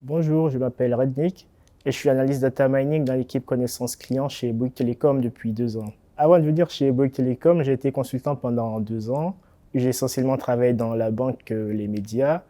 Bonjour, je m'appelle Rednick et je suis analyste data mining dans l'équipe connaissance client chez Bouygues Telecom depuis 2 ans. Avant de venir chez Bouygues Telecom, j'ai été consultant pendant 2 ans. J'ai essentiellement travaillé dans la banque, les médias.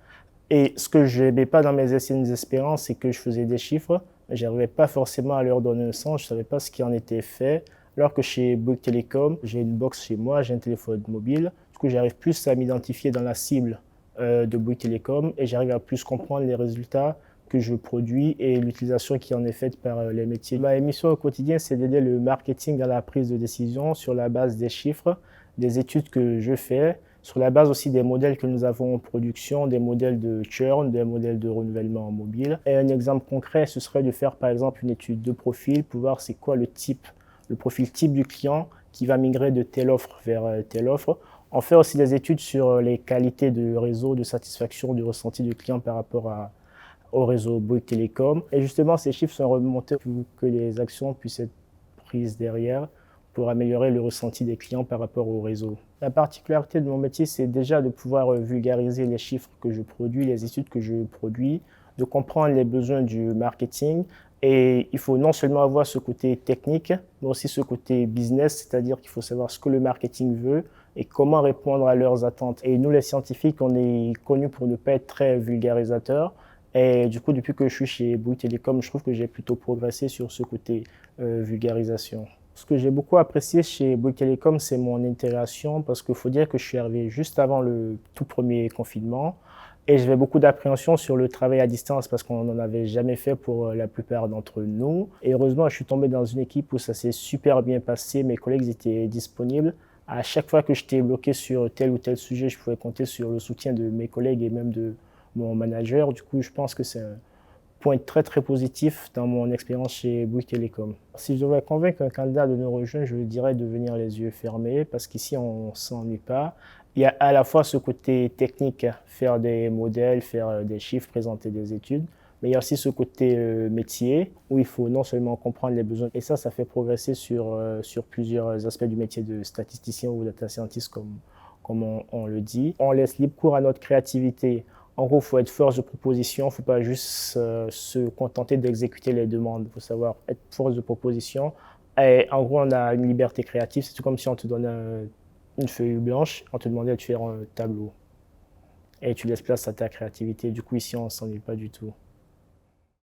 Et ce que je n'aimais pas dans mes anciennes expériences, c'est que je faisais des chiffres, mais je n'arrivais pas forcément à leur donner un sens, je ne savais pas ce qui en était fait. Alors que chez Bouygues Telecom, j'ai une box chez moi, j'ai un téléphone mobile. Du coup, j'arrive plus à m'identifier dans la cible de Bouygues Telecom et j'arrive à plus comprendre les résultats que je produis et l'utilisation qui en est faite par les métiers. Ma mission au quotidien, c'est d'aider le marketing dans la prise de décision sur la base des chiffres, des études que je fais, sur la base aussi des modèles que nous avons en production, des modèles de churn, des modèles de renouvellement mobile. Et un exemple concret, ce serait de faire par exemple une étude de profil pour voir c'est quoi le profil type du client qui va migrer de telle offre vers telle offre. On fait aussi des études sur les qualités de réseau, de satisfaction, du ressenti du client par rapport au réseau Bouygues Télécom. Et justement, ces chiffres sont remontés pour que les actions puissent être prises derrière pour améliorer le ressenti des clients par rapport au réseau. La particularité de mon métier, c'est déjà de pouvoir vulgariser les chiffres que je produis, les études que je produis, de comprendre les besoins du marketing. Et il faut non seulement avoir ce côté technique, mais aussi ce côté business, c'est-à-dire qu'il faut savoir ce que le marketing veut et comment répondre à leurs attentes. Et nous, les scientifiques, on est connus pour ne pas être très vulgarisateurs. Et du coup, depuis que je suis chez Bouygues Télécom, je trouve que j'ai plutôt progressé sur ce côté vulgarisation. Ce que j'ai beaucoup apprécié chez Bouygues Télécom, c'est mon intégration parce qu'il faut dire que je suis arrivé juste avant le tout premier confinement et j'avais beaucoup d'appréhension sur le travail à distance parce qu'on n'en avait jamais fait pour la plupart d'entre nous. Et heureusement, je suis tombé dans une équipe où ça s'est super bien passé, mes collègues étaient disponibles. À chaque fois que j'étais bloqué sur tel ou tel sujet, je pouvais compter sur le soutien de mes collègues et même de mon manager. Du coup, je pense que c'est un point très très positif dans mon expérience chez Bouygues Télécom. Si je devais convaincre un candidat de nous rejoindre, je lui dirais de venir les yeux fermés parce qu'ici on ne s'ennuie pas. Il y a à la fois ce côté technique, faire des modèles, faire des chiffres, présenter des études, mais il y a aussi ce côté métier où il faut non seulement comprendre les besoins, et ça fait progresser sur plusieurs aspects du métier de statisticien ou data scientist comme on le dit. On laisse libre cours à notre créativité. En gros, il faut être force de proposition, il ne faut pas juste se contenter d'exécuter les demandes. Il faut savoir être force de proposition. Et en gros, on a une liberté créative. C'est tout comme si on te donnait une feuille blanche, on te demandait de faire un tableau. Et tu laisses place à ta créativité. Du coup, ici, on ne s'ennuie pas du tout.